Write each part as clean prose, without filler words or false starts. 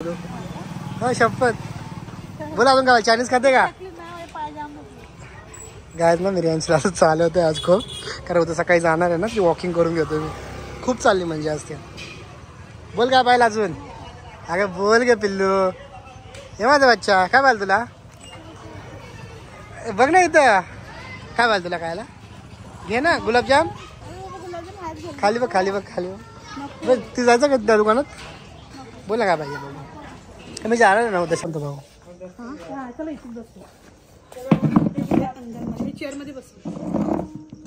हा शपथ बोला अजून काय चायनीज खाते का गायज ना बिर्याणीला असं चालवतोय आज खूप कारण होतं सकाळी जाणार आहे ना ती वॉकिंग करून घेतो मी खूप चालली म्हणजे आज ते बोल काय पाहिलं अजून अगं बोल गे पिल्लू हे माझा बच्चा काय पाहिलं तुला बघ ना इथं काय पाहिलं तुला खायला घे ना गुलाबजाम खाली बघ खाली बघ खाली बघ ती जायचं का त्या दुकानात बोल ना काय पाहिजे बघ मी जाणार नव्हतं शांत भाऊ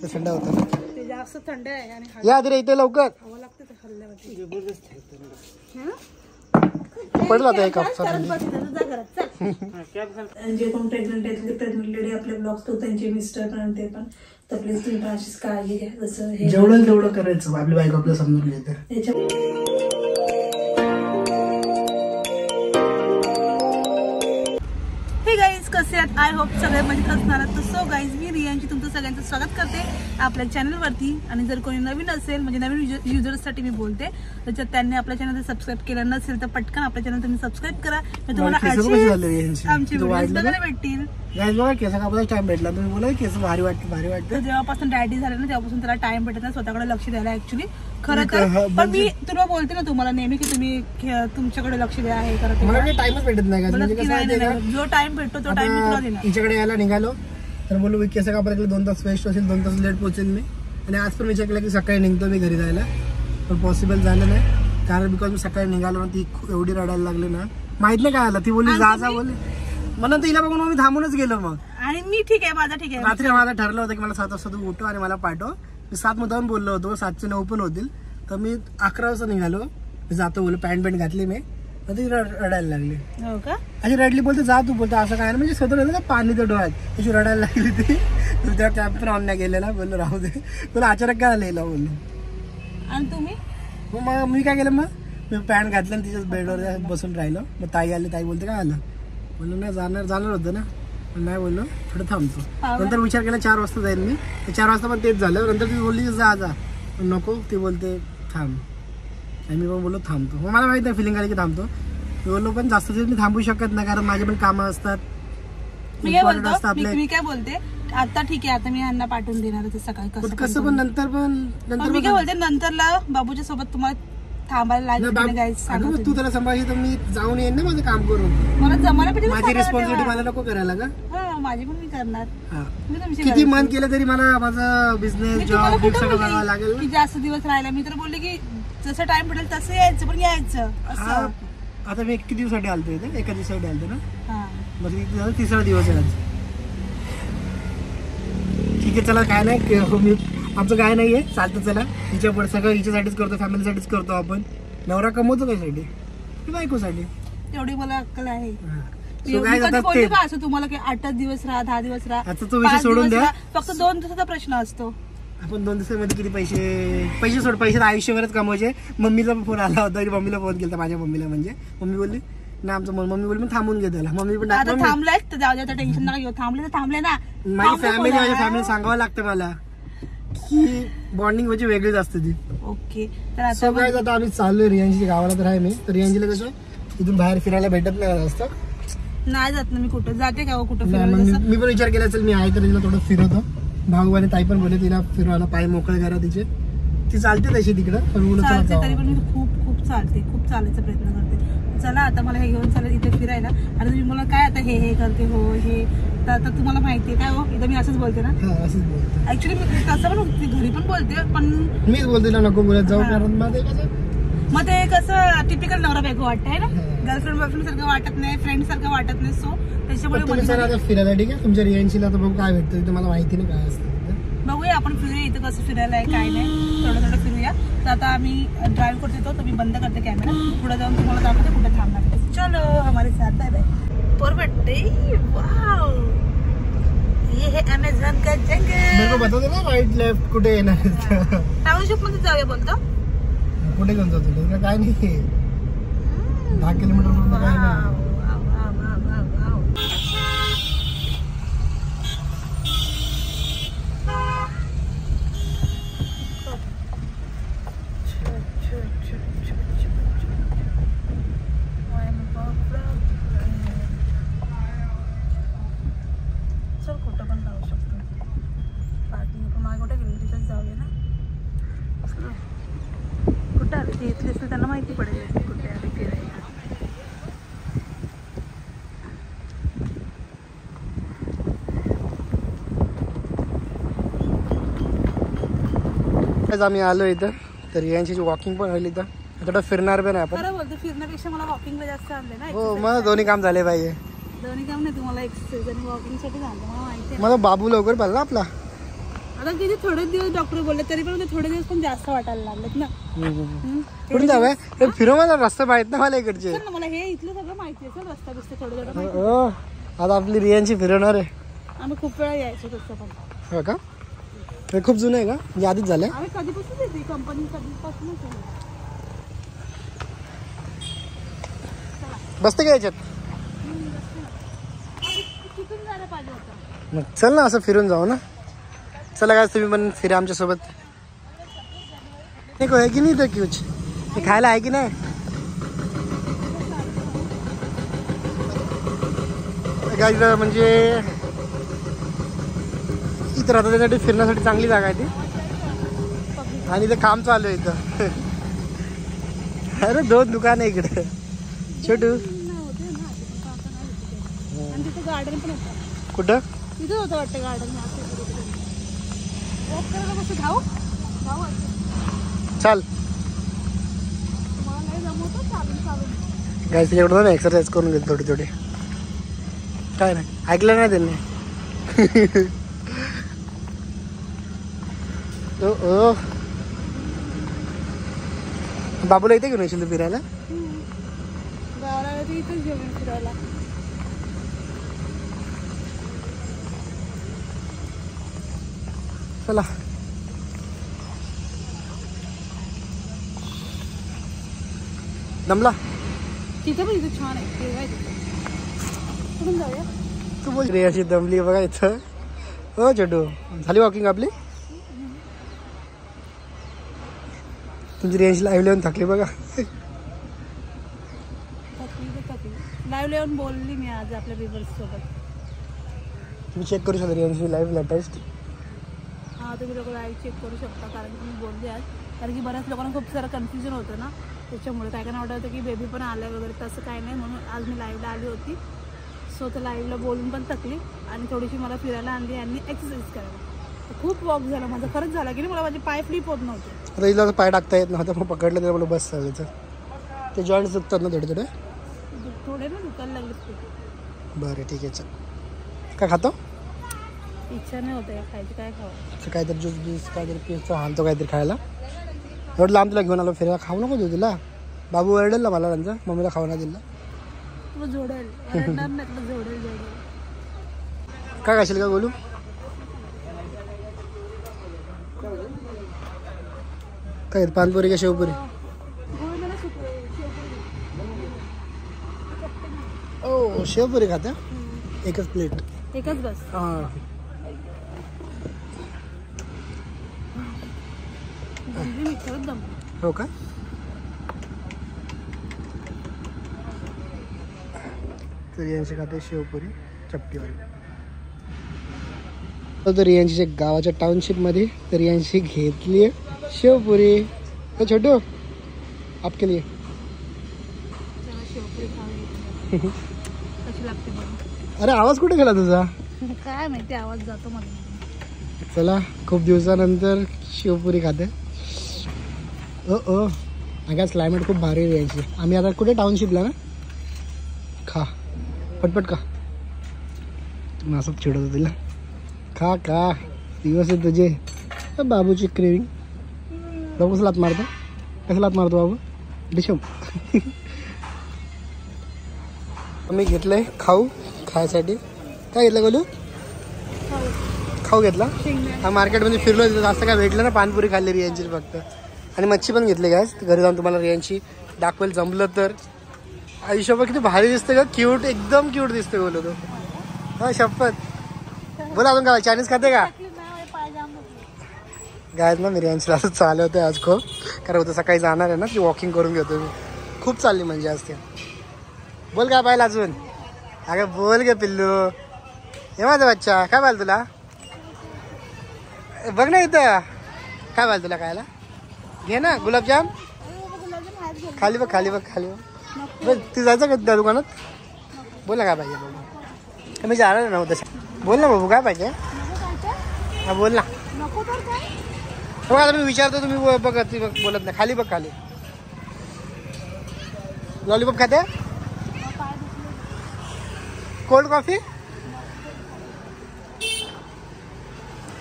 थंड होतं ना जास्त थंड आहे आणि या आधी इथे लवकर पडला होता एक हफ्ता जे कोण प्रेग्नंट आहेत प्रेग्नंट लेडी आपले ब्लॉग्स तो त्यांचे मिस्टर पण ते पण तर प्लीज तुम्ही अशीच काळजी घ्या जसं जेवढं तेवढं करायचं आपली बायको आपलं समजून घेते हे गाईज कसे आहेत आय होप सगळे मजेत असणार आहेत तर सो गाईज मी रियांची तुमचं सगळ्यांचं स्वागत करते आपल्या चॅनलवरती आणि जर कोणी नवीन असेल म्हणजे नवीन युजर्ससाठी मी बोलते तर त्यांनी आपल्या चॅनल सबस्क्राईब केलं नसेल तर पटकन आपल्या चॅनल तुम्ही सबस्क्राईब करा तुम्हाला आमचे व्हिडिओज बघायला भेटतील बघा केस कापायला टाइम भेटला तुम्ही बोला केस भारी वाटतं जेव्हापासून डायटी झालं ना तेव्हापासून त्याला टाइम भेटत नाही स्वतःकडे लक्ष द्यायला ऍक्च्युली खरं तर पण मी तुला बोलते ना तुम्हाला नेहमी की तुम्ही तुमच्याकडे लक्ष द्या हे करत टाइमच भेटत नाही जो टाइम भेटतो तो टाइम मी तुला देणार हिच्याकडे यायला निघालो तर बोलू केस कापायला 2 तास वेस्ट असेल 2 तास लेट पोहोचेल मी आणि आज पण विचार केला की सकाळी निघतो मी घरी जायला पण पॉसिबल झालं नाही कारण बिकॉज मी सकाळी निघालो ना ती एवढी रडायला लागली ना माहित नाही काय आलं ती बोलली जा बोलली म्हणून तिला बघून मी थांबूनच गेलो मग आणि मी ठीक आहे माझा ठीक आहे रात्री मला ठरलं होतं की मला 7 वाजता तू उठव आणि मला पाठव मी 7 मुद्दाम बोललो होतो 7चे 9 पण होतील तर मी 11 वाजता निघालो मी जातो बोललो पॅन्ट घातली मी तर ती रडायला लागली हो का अशी रडली बोलते जा तू बोलतो असं काय म्हणजे स्वतः ना पाणी तर डोळ्यात त्याची रडायला लागली ती त्या कॅब पण ऑन नाही गेलेला बोललो राहू दे तुला अचानक काय आलेला बोललो आणि तुम्ही मग मी काय केलं मग मी पॅन्ट घातलं आणि तिच्याच बेडवर बसून राहिलो मग ताई आली ताई बोलते काय आलं बोललो नाही जाणार होतं ना नाही बोललो थोडं थांबतो नंतर विचार केला 4 वाजता जाईल मी 4 वाजता पण तेच झालं नंतर ती बोलली जा नको ती बोलते थांब आणि मी पण बोललो थांबतो मग मला माहिती आहे फिलिंग आली की थांबतो मी बोललो पण जास्त दिवस मी थांबू शकत नाही कारण माझे पण कामं असतात मी काय बोलते आता ठीक आहे आता मी यांना पाठवून देणार ते सकाळी कसं पण नंतर मी काय बोलते नंतरला बाबूच्या सोबत तुम्हाला थांबायला लागेल तू त्याला सांभाळशी तर मी जाऊन येईन ना माझं काम करून मला जमायला पाहिजे माझी रिस्पॉन्सिबिलिटी मला नको करायला का माझी पण मी करणार किती मन केलं तरी मला माझा बिझनेस जॉब सगळं करावं लागेल की जास्त दिवस राहिला मी तर बोलले की जसं टाइम भेटेल तसं यायचं पण यायचं आता मी किती दिवसासाठी आलतो इथे एका दिवसासाठी आलतो ना मग 3रा दिवस आहे ठीक आहे चला काय नाही मी आमचं काय नाहीये चालतं चला हिच्या पुढे सगळं हिच्यासाठीच करतो फॅमिलीसाठीच करतो आपण नवरा कमवतो कशासाठी बायकोसाठी एवढी मला अक्कल आहे तुम्हाला की 8 दिवस राहा 10 दिवस राहा आता तो विषय सोडून द्या फक्त 2 दिवसाचा प्रश्न असतो आपण 2 दिवसामध्ये किती पैसे सोड पैसे आयुष्यभरच कमवायचे मम्मीचा फोन आला होता मम्मीला फोन केला माझ्या मम्मीला म्हणजे मम्मी बोलली ना आमचं मम्मी बोलली मी थांबून घेतो मम्मी पण थांबलाय तर जाऊ द्या टेन्शन नका घेऊ थांबले तर थांबले ना माझी फॅमिली सांगावं लागतं मला की बॉन्डिंग म्हणजे वेगळीच असते ती ओके तर आता आम्ही चाललोय रियांची गावाला तर आहे मी तर रियांजीला कसं इथून बाहेर फिरायला भेटत नाही असतं नाही जात ना मी कुठं जाते का कुठं मी पण विचार केला असेल मी आहे तर तिला थोडं फिरवतो भाऊ आणि ताई पण बोलले तिला फिरवायला पाय मोकळे करा तिचे ती चालते तशी तिकडं तरी पण मी खूप चालते खूप चालायचा प्रयत्न करते चला आता मला हे घेऊन चालेल इथे फिरायला आणि तुम्ही मला काय आता हे करते हो हे तर तुम्हाला माहितीये काय हो इथं मी असंच बोलते ना ऍक्च्युली मी तसं पण घरी पण बोलते पण मीच बोलते ना नको बोलत जाऊ कारण मग ते कसं टिपिकल नवरा बायको वाटतंय ना गर्लफ्रेंड बॉयफ्रेंड सारखं वाटत नाही फ्रेंड सारखं वाटत नाही सो त्याच्यामुळे फिरायला ठीक आहे तुमच्या रियांशीला तर बघू काय भेटतं तुम्हाला माहिती नाही काय असतं बघूया आपण फिरूया इथं कसं फिरायला आहे काय नाही थोडं फिरूया तर आता आम्ही ड्राईव्ह करत येतो तर मी बंद करते कॅमेरा पुढे जाऊन तुम्हाला दाखवते कुठे थांबणार चलो हमारे साथ आहे पोरबट्टी वाव ये है अमेझॉन का जंगल मेरे को बता दे ना राइट लेफ्ट कुठे येणार टाउनशिप मध्ये जाऊया बोलतो कुठे घेऊन जातो काय नाही 10 किलोमीटर काय नाही आम्ही आलो इथं तर यांची वॉकिंग पण होईल इथं. थोडं फिरणार पण आहे आपण. खरं बोलतो, फिरण्यापेक्षा मला वॉकिंगला जास्त आणले ना. हो मग दोन्ही काम झाले पाहिजे. दोन्ही काम नाही, तुम्हाला एक्सरसाइज आणि वॉकिंगसाठी आणलं मला माहिती आहे. मला बाबू लवकर पाहिला आपला. आता किती थोडे दिवस डॉक्टर बोलले तरी पण थोडे दिवस पण जास्त वाटायला लागलेत ना. कुठे जाऊया फिरू? मला रस्ता माहित ना मला इकडचे. मला हे इथलं सगळं माहिती आहे, रस्ता बिस्ता थोडं थोडं. हो आता आपली रियांची फिरवणार आहे. आम्ही खूप वेळा यायचो तसं पण. हो का? हे खूप जुनं आहे का? म्हणजे आधीच झालंय? आम्ही कधीपासून येते, कंपनी कधीपासूनच आहे. बसते का याच्यात? तिथून जायला पाहिजे होतं. मग चल ना असं फिरून जाऊ ना. चला काय तुम्ही पण फिरा आमच्या सोबत. एक आहे की नाही तर क्यूच हे खायला आहे की नाही? काय म्हणजे इथं राहतात त्यासाठी फिरण्यासाठी चांगली जागा आहे ती. आणि इथं काम चालू आहे इथं. अरे 2 दुकान आहे इकडे छोटू. गार्डन पण होतं. कुठं? तिथं होतं वाटतं गार्डन. चाल तुम्हाला नाही जमवतो चालून चालून. गायचं एवढं ना एक्सरसाइज करून घेतो थोडी थोडी. काय नाही ऐकलं नाही त्यांनी. ओ बाबूला इथे घेऊन येशील तू फिरायला? गावाला इथेच घेऊन फिरायला. चला दमला? तिथे पण इथे छान आहे. कुठून जाऊया? तू बोल रे अशी दमली बघा इथं. हो छोटू झाली वॉकिंग आपली? तुमची रेंज लाईव्ह लिहून थकली बघा. लाईव्ह लिहून बोलली मी आज आपल्या व्ह्यूअर्स सोबत. तुम्ही चेक करू शकता रेंजची लाईव्ह लेटेस्ट. हां तुम्ही लोक लाईव्ह चेक करू शकता कारण की मी बोलले आज. कारण की बऱ्याच लोकांना खूप सारं कन्फ्युजन होतं ना त्याच्यामुळे. काय काय वाटत होतं की बेबी पण आलं वगैरे, तसं काय नाही. म्हणून आज मी लाईव्हला आली होती. सो तर लाईव्हला बोलून पण थकली आणि थोडीशी मला फिरायला आणली आणि एक्सरसाइज करायला. खूप वॉक झाला माझा, खरंच झाला की नाही. मला माझे पाय फ्लिप होत नव्हते. आता हिला पाय टाकता येत नव्हतं मग पकडलं तर मला बस चालायचं. ते जॉईंट्स दुखतात ना थोडे थोडे? थोडे ना दुखायला लागले. बरं ठीक आहे चल. काय खातो? इच्छा नाही होते खायची. काय खावं? काहीतरी ज्यूस ज्यूस काहीतरी पिझ्झा आणतो काहीतरी खायला. एवढं लांब तुला घेऊन आलो फिरायला. खाऊ नको देऊ तुला. बाबू ओरडेल ना मला त्यांचा मम्मीला खाऊ नाही दिला. तुला जोडेल ओरडणार नाही, तुला जोडेल. काय खाशील का बोलू? काय पानपुरी का शेवपुरी? ओ शेवपुरी खाता? एकच प्लेट? एकच बस. हां हो का? तर यांची खाते शेवपुरी चपटीवाली. तर यांची गावाच्या टाउनशिपमध्ये तर यांची घेतली आहे शेवपुरी. तर छोटू आपके लिए अरे आवाज कुठे गेला तुझा? काय माहिती आवाज जातो मला. चला खूप दिवसानंतर शेवपुरी खाते. ओ आज क्लायमेट खूप भारी आहे यांची. आम्ही आता कुठे टाउनशिपला ना. खा पटपट का. तुम्ही असंच चिडवतो तिला. खा का दिवस आहे तुझे. बाबूची क्रेविंग. बाबू कसं लात मारतो? कसं लात मारतो बाबू? डिशम. आम्ही घेतलंय खाऊ खायसाठी. काय घेतलं बोलू? खाऊ घेतला. हा मार्केटमध्ये फिरलो तिथं जास्त काय भेटलं ना. पानपुरी खाल्ली रियांची फक्त. आणि मच्छी पण घेतली काय घरी जाऊन तुम्हाला रियांची दाखवेल जमलं तर. आयुष्यावर किती भारी दिसते का. क्यूट एकदम क्यूट दिसते बोलतो तो. हा शपथ. बोला अजून काय चायनीज खाते का? गायत ना मी रियांची असं चालवते आज खूप. कारण होतं सकाळी जाणार आहे ना ती वॉकिंग करून घेतो मी. खूप चालली म्हणजे आज ते. बोल काय पाहिलं अजून? अगं बोल गे पिल्लू. हे माझा बच्चा काय पाहिलं तुला? बघ ना इथं काय पाहिलं तुला खायला. घे ना गुलाबजाम. खाली बघ खाली बघ खाली बघ. बघ ती जायचं का त्या दुकानात? बोल ना काय पाहिजे बाबू. मी जाणार नव्हतं. बोल ना बाबू काय पाहिजे? हा बोल ना. हो आता मी विचारतो तुम्ही बघा ती बोलत नाही. खाली बघ खाली. लॉलीपॉप खाते? Cold coffee?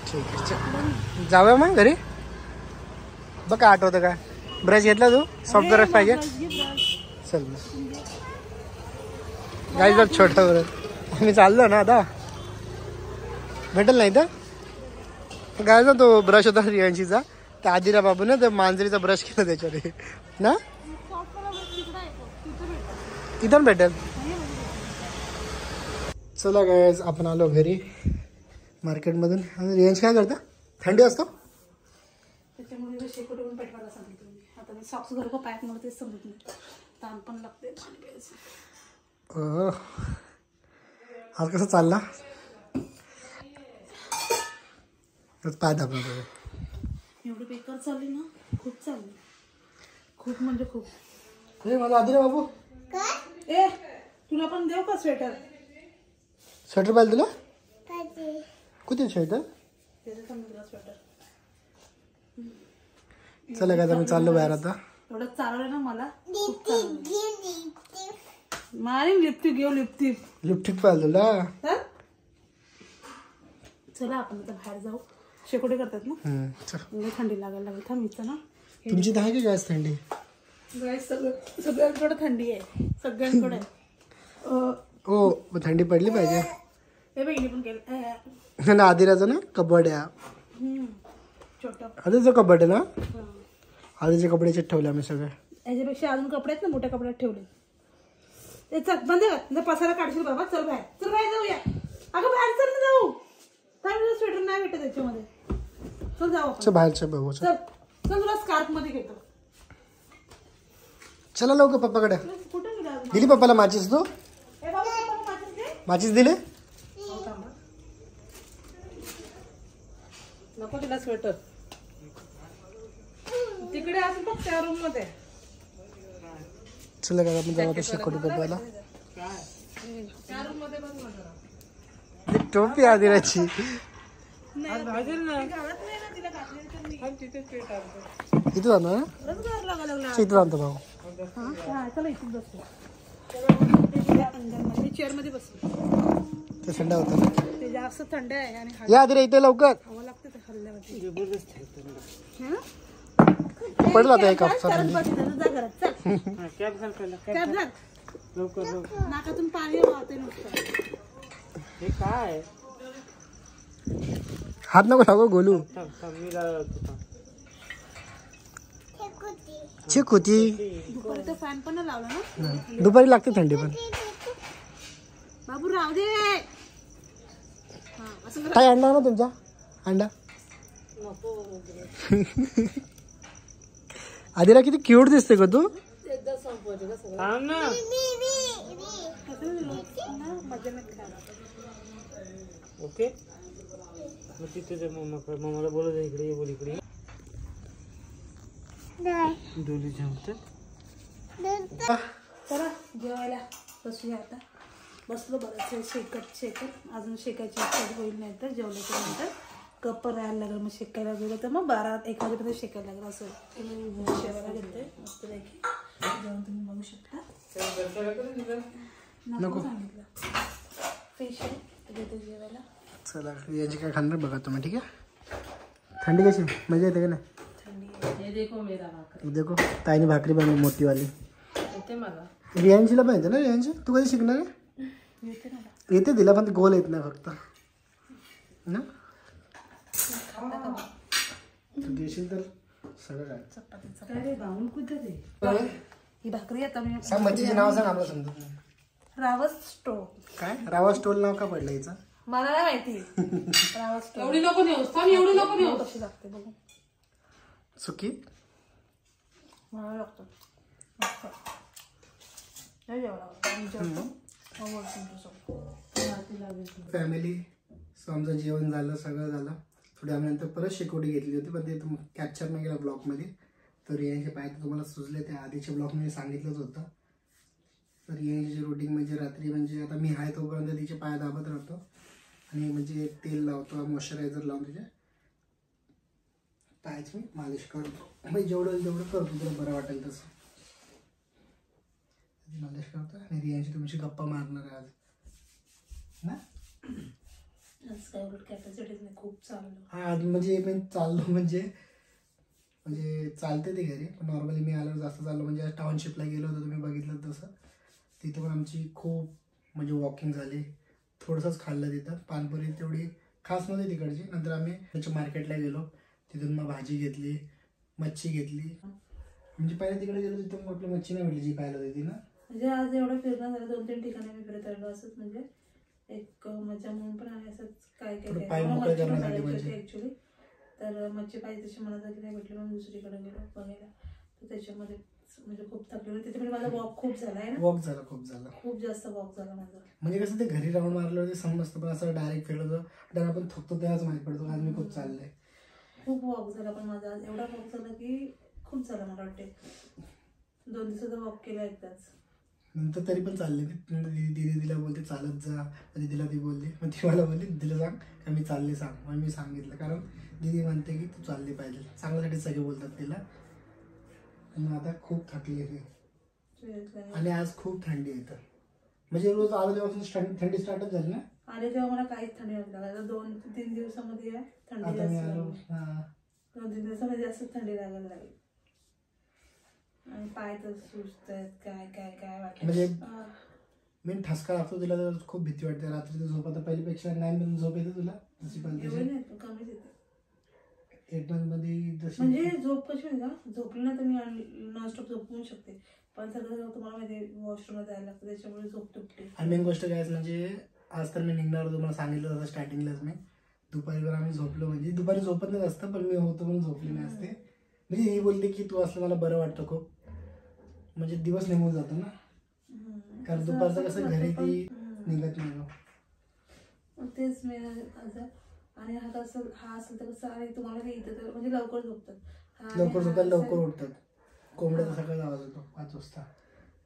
ठीक आहे जाऊया मग घरी. बघ काय आठवतं का? ब्रश घेतला तू? सॉफ्ट ब्रश पाहिजे? चल गाई जर छोटा ब्रश मी चाललो ना आता भेटेल नाही तर काय ना तो ब्रश होता रियांशीचा त्या आदिरा बाबूने ते मांजरीचा ब्रश केला त्याच्यावर ना तिथून भेटेल. चला गाईज आपण आलो घरी मार्केटमधून. आणि रियांश काय करता? थंडी असतो त्याच्यामुळे शेकोटीवरून पेटवायला सांगितलं मी. आता मी सॉक्स घालू का पॅक मला तेच समजत नाही. ताण पण लागते पाणी प्यायचं. आज कसं चालला? पाय दाबला एवढी बेकार चालली ना. खूप चालली. खूप म्हणजे खूप. हे मला आदिरा बाबू ए तुला पण देऊ का स्वेटर? स्वेटर पाहिजे तुला? कुठे स्वेटर? स्वेटर. चला काय मी चाललो बाहेर आता. एवढं चालवलं ना मला. मारीन लिपस्टिक घेऊ लिपस्टिक. लिपस्टिक पाहिजे तुला? चला आपण आता बाहेर जाऊ. शेकोटी करतात ना. थंडी लागायला लागली. थांबीच ना. तुमची तर आहे की जास्त थंडी? सगळ्यांकडे थंडी आहे. सगळ्यांकडे. हो थंडी पडली पाहिजे. हे बघितली पण केलं ना आदिराचं ना कबड आहे. छोटा आधीचं कबड आहे ना. आधीचे कपड्याचे ठेवले आम्ही सगळे. याच्यापेक्षा अजून कपडे आहेत ना मोठ्या कपड्यात ठेवले. ते चल बंद कर. पसारा काढशील बाबा. चल बाहेर. चल बाहेर जाऊया. अगं बाहेर चल ना जाऊ. स्वेटर नाही भेटत त्याच्यामध्ये. चल जाऊ आपण. बाहेरच्या बघू. चल चल तुला स्कार्फ मध्ये घेतो. चला लवकर पप्पाकडे. कुठे गेला? दिली पप्पाला माचीस तू? माचीस दिले? नको तिला स्वेटर. तिकडे असेल बघ त्या रूम मध्ये. चला काय आपण जाऊ आता शेकोटी पप्पाला. त्या रूम मध्ये बघ ना. टोपी आदिराची. इथं जाणार ना? इथं जाणतो भाऊ. चला इथून बसतो. चेअर मध्ये बसतो. ते थंड होतं ना. ते जास्त थंड आहे आणि या आदिरा इथे लवकर. हवा लागते ते हल्ल्यामध्ये. पडला आता एक हफ्ता. नाकातून पाणी वाहते नुसतं. हे काय? हात नको लागो गोलू. चिक होती. दुपारी तर फॅन पण लावला ना. दुपारी लागते थंडी पण. बाबू राहू दे. काय अंडा ना तुमचा? अंडा आदिरा किती क्यूट दिसते का तू? ओके मग तिथे मम्माला बोलत इकडे ये. बोल इकडे डोली जमत. चला जेवायला बसूया आता. बसलो बरंच शेकत अजून शेकायची इच्छा होईल. नाही तर जेवल्याच्या नंतर कप राहायला लागलं. मग शेकायला गेलं तर मग 12-1 वाजेपर्यंत शेकायला लागलं. असं शेवायला घेतोय मस्त पैकी. जेवण तुम्ही बघू शकता. नको सांगितलं. फिश आहे घेते जेवायला. चला याची काय खाणार बघा तुम्ही. ठीक आहे. थंडी कशी मजा येते का नाही? देखो ताईने भाकरी बनवली मोठीवाली. रियांशीला पण येते ना? रियांशी तू कधी शिकणार आहे? येते तिला पण गोल येत नाही फक्त ना. तू देशील तर सगळं काय. ही भाकरी आता मी सांग मच्छीचं नाव सांग. आम्हाला समजत नाही. रावस स्टोव. काय रावा स्टोल नाव का पडलं हिचं? मला नाही माहिती. रावस स्टोव एवढी नको नेऊ. एवढी नको नेऊ. कशी लागते बघू. सुकी मला लागतं. फॅमिली सो आमचं जेवण झालं सगळं झालं. थोडी आम्ही नंतर परत शेकोटी घेतली होती पण ते कॅप्चर नाही केला ब्लॉगमध्ये. तर रियांचे पाय तर तुम्हाला सुचले ते आधीच्या ब्लॉगमध्ये सांगितलंच होतं. तर रियांची रुटीन म्हणजे रात्री म्हणजे आता मी आहे तोपर्यंत तिचे पाय दाबत राहतो आणि म्हणजे तेल लावतो मॉइश्चरायझर लावून तिचे पायाची मी मालिश करतो. म्हणजे जेवढं जेवढं करतो तुला बरं वाटेल तसं मालिश करतो. आणि रियांशी तुमची गप्पा मारणार आहे आज ना. आज काय उलट कॅपॅसिटीच नाही, खूप चाललो. हा आज म्हणजे मी चाललो म्हणजे चालते ते घरी, पण नॉर्मली मी आल्यावर जास्त चाललो. म्हणजे आज टाउनशिपला गेलो होतो, तुम्ही बघितलं तसं. तिथं पण आमची खूप म्हणजे वॉकिंग झाली. थोडंसंच खाल्लं तिथं. पानपुरी तेवढी खास नव्हती तिकडची. नंतर आम्ही त्याच्या मार्केटला गेलो, तिथून मग भाजी घेतली, मच्छी घेतली. म्हणजे पहिले तिकडे गेलो तिथं मग आपली मच्छी नाही भेटली जी पाहायला होती ना. म्हणजे आज एवढं फिरणं झालं, 2-3 ठिकाणी मी फिरत आलो. असंच म्हणजे एक मजा म्हणून पण आणि असंच काय काय पाय मोकळे करण्यासाठी ऍक्च्युली. तर मच्छी पाहिजे तशी मला जागी नाही भेटली, म्हणून दुसरीकडे गेलो बघायला. तर त्याच्यामध्ये म्हणजे खूप थकले होते. तिथे म्हणजे माझा वॉक खूप झाला आहे ना. वॉक झाला खूप जास्त वॉक झाला माझा. म्हणजे कसं ते घरी राऊंड मारलं होते समजतं, पण असं डायरेक्ट फिरलो तर आपण थकतो तेव्हाच माहिती पडतो आज मी खूप चाललंय. खूप वॉक झाला पण माझा आज एवढा वॉक झाला की खूप झाला. मला वाटते 2 दिवसाचा वॉक केला एकदाच. नंतर तरी पण चालले. दीदीला बोलते चालत जा. दीदीला ती बोलली, मग ती मला बोलली दीदीला सांग का मी चालले सांग. मग मी सांगितलं, कारण दीदी म्हणते की तू चालली पाहिजे. चांगल्यासाठी सगळे बोलतात तिला. मग आता खूप थकली ती. आणि आज खूप थंडी येतं. म्हणजे रोज आलो तेव्हापासून थंडी स्टार्टच झाली ना. आले तेव्हा मला काहीच थंडी नव्हती लागत. 2-3 दिवसामध्ये थंडी आता मी आलो 2-3 दिवसामध्ये जास्त थंडी लागायला लागली. आणि पाय तर सुजत आहेत. काय वाटत म्हणजे मी ठसका लागतो तिला, तर खूप भीती वाटते. रात्रीची झोप आता पहिल्यापेक्षा 9 पर्यंत झोप येते तुला जशी पाहिजे. कमीच येते 8 मध्ये जशी. म्हणजे झोप कशी म्हणजे का झोपली ना तर मी नॉनस्टॉप झोपवू शकते. पण सगळं तुम्हाला माहिती वॉशरूमला जायला लागतं, त्याच्यामुळे झोप तुटते. आणि मेन गोष्ट काय म्हणजे आज तर मी निघणार होतो, मला सांगितलं होतं स्टार्टिंगलाच. मी दुपारी पण आम्ही झोपलो, म्हणजे दुपारी झोपत नाही असतं, पण मी होतो पण झोपली नाही असते. म्हणजे ही बोलते की तू असलं मला बरं वाटतं खूप. म्हणजे दिवस निघून जातो ना, कारण दुपारचं कसं घरी ती निघत नाही. तेच मी आणि हा असेल तर कसं आणि तुम्हाला ते इथं तर म्हणजे लवकर झोपतात. लवकर झोपायला लवकर उठतात. कोंबड्याचा सकाळी आवाज होतो 5 वाजता.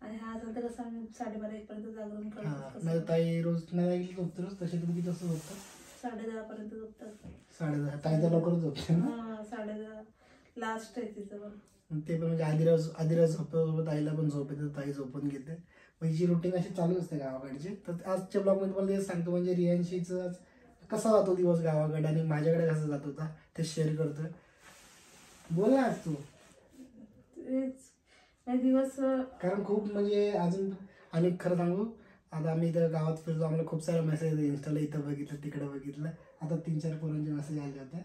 आणि हा असेल तर कसं आम्ही 12:30-1 पर्यंत जागरण करतो. नाही ताई रोज नाही झोपते रोज, तसे तुम्ही तसं झोपतात 10:30 पर्यंत झोपतात. 10:30 ताई तर लवकर झोपते ना. 10:30 लास्ट आहे तिचं पण. ते पण म्हणजे आधी झोपत ताईला पण झोप येते, ताई झोपून घेते. म्हणजे रुटीन अशी चालू असते गावाकडची. तर आजच्या ब्लॉगमध्ये तुम्हाला तेच सांगतो. म्हणजे रियांशीच कसा जातो दिवस गावाकडे आणि माझ्याकडे कसा जात होता ते शेअर करतोय. बोल ना आज तू. दिवस कारण खूप म्हणजे अजून. आणि खरं सांगू, आता आम्ही इथं गावात फिरतो, आम्हाला खूप सारे मेसेज येते इंस्टाला. इथं बघितलं तिकडे बघितलं. आता 3-4 पोरांचे मेसेज आले होते.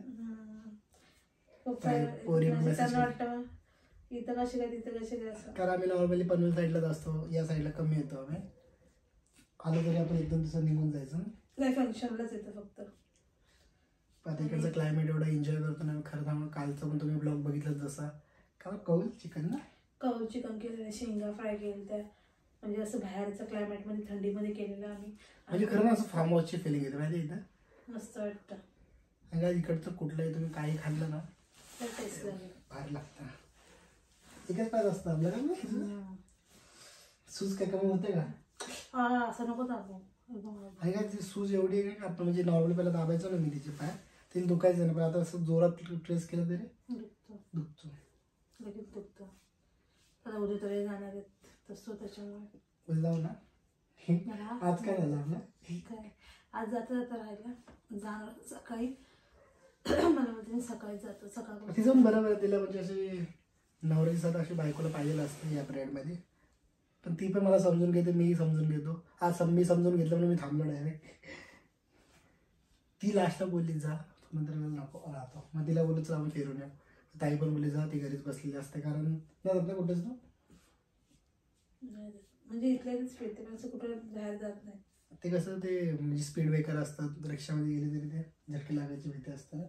वाटतं इथं कशी काय तिथं कशी काय असं. कारण आम्ही नॉर्मली पनवेल साईडलाच असतो, या साईडला कमी येतो आम्ही. आलो तरी आपण 1-2 दिवसात निघून जायचं. काय फंक्शनलाच येतं फक्त. आता इकडचं क्लायमेट एवढं एन्जॉय करतो ना. खरं सांगू कालचं पण तुम्ही ब्लॉग बघितलं जसा का कौल चिकन ना. कौल चिकन केलेलं, शेंगा फ्राय केलं त्या. म्हणजे असं बाहेरचं क्लायमेटमध्ये थंडीमध्ये केलेलं आम्ही. म्हणजे खरं ना असं फार्म हाऊसची फिलिंग येते माहिती इथं. मस्त वाटतं. आणि काय इकडचं कुठलंही तुम्ही काही खाल्लं ना टेस्ट झालं बाहेर लागतं. एकच पाहिजे असतं आपल्याला. सूज काय कमी होते का. असं नको दाबू. आणि काय ती सूज एवढी आहे का आपण म्हणजे नॉर्मली पहिला दाबायचो ना मी तिचे पाय, ते दुखायचं ना. पण आता असं जोरात ट्रेस केलं तरी दुखतो. लगेच दुखतं. आता उद्या तरी जाणार आहेत तसं, त्याच्यामुळे उद्या जाऊ ना. आज काय झालं आपलं. काय आज जाता राहिलं जाणार सकाळी. मला म्हणते सकाळी जातो. सकाळ तिचं पण बरोबर तिला म्हणजे अशी नवऱ्याची साथ अशी बायकोला पाहिजे असते या पिरियडमध्ये. पण ती पण मला समजून घेते, मीही समजून घेतो. आज मी समजून घेतलं म्हणून मी थांबलो डायरेक्ट. ती लास्टला बोलली जा, नंतर नको राहतो. मग तिला बोललो चला आपण फिरून येऊ. ताई पण बोलली जा, ती घरीच बसलेली असते. कारण नाही जात ना कुठेच तो. म्हणजे इथल्याच फिरते पण असं कुठं बाहेर जात नाही. ते कसं ते म्हणजे स्पीड ब्रेकर असतात, रिक्षामध्ये गेली तरी ते झटके लागायची भीती असते ना.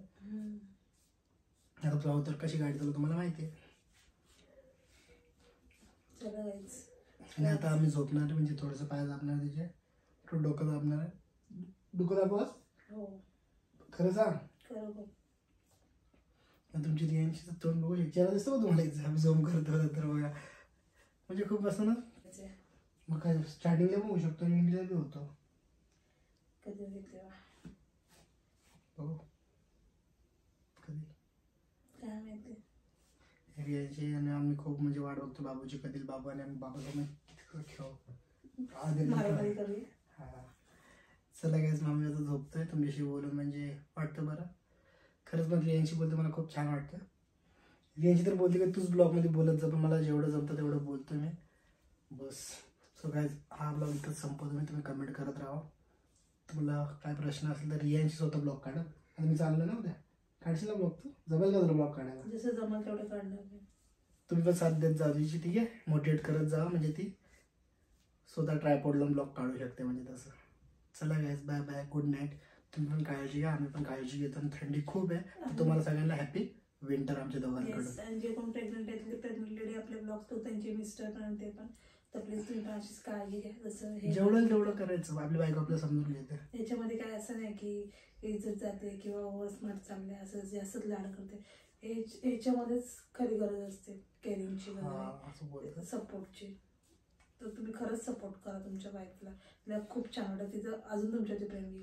आता प्रवाह तर कशी गाडी चालवतो तुम्हाला माहिती आहे. आणि आता आम्ही झोपणार म्हणजे थोडंसं पाय दाबणार तिचे, डोकं दाबणार. डोकं दाबस खरं सांग. तुमची रियांशी तोंड बघू चेहरा दिसतो का तुम्हाला. आम्ही झोम करतो तर बघा. म्हणजे खूप असं ना. मग काय स्टार्टिंगला पण होऊ शकतो आणि इंडियाला बी होतो. कधी हो कधी काय माहिती. रियाची आणि आम्ही खूप म्हणजे वाट बघतो बाबूची, कधी बाबा आणि आम्ही बाबासोबत खेळ मारामारी करूया. हा. चला गाईज, मम्मी आता झोपतोय. तुमच्याशी बोलून म्हणजे वाटतं बरं. खरंच मग रियांशी बोलते मला खूप छान वाटतं. रियांशी तर बोलते की तूच ब्लॉगमध्ये बोलत जा, पण मला जेवढं जमतं तेवढं बोलतो मी बस. सो गाईज, हा ब्लॉग इथंच संपवतो मी. तुम्ही कमेंट करत राहा. तुम्हाला काय प्रश्न असेल तर रियांशी स्वतः ब्लॉग काढा. आणि मी चाललो ना उद्या, काढशील ना ब्लॉग? तू जमेल का तुला ब्लॉग काढायला? जसं जमल तेवढं काढणार मी. तुम्ही पण साथ देत जा तिची, ठीक आहे? मोटिवेट करत जा, म्हणजे ती स्वतः ट्रायपॉडला ब्लॉग काढू शकते म्हणजे तसं. चला guys, bye bye, good night. तुम्ही पण काळजी घ्या, आम्ही पण काळजी घेतो. आणि थंडी खूप आहे, तर तुम्हाला सगळ्यांना हॅपी विंटर आमच्या दोघांकडून. Yes, आणि जे कोण प्रेग्नंट आहेत, प्रेग्नंट लेडी आपले ब्लॉग्स बघतात, त्यांचे मिस्टर पण ते पण, तर प्लीज तुम्ही पण अशीच काळजी घ्या. जसं हे जेवढं तेवढं करायचं, आपली बायको आपल्याला समजून घेते. याच्यामध्ये काय असं नाही की इज्जत जाते किंवा ओव्हर स्मार्ट चालले, असं जास्तच लाड करते. ह्याच्यामध्येच खरी गरज असते केअरिंगची असं बोलतो. वगैरे, सपोर्टची. तर तुम्ही खरंच सपोर्ट करा तुमच्या वाईफला. तिला खूप छान वाटतं, तिचं अजून तुमच्यावरती प्रेम येईल.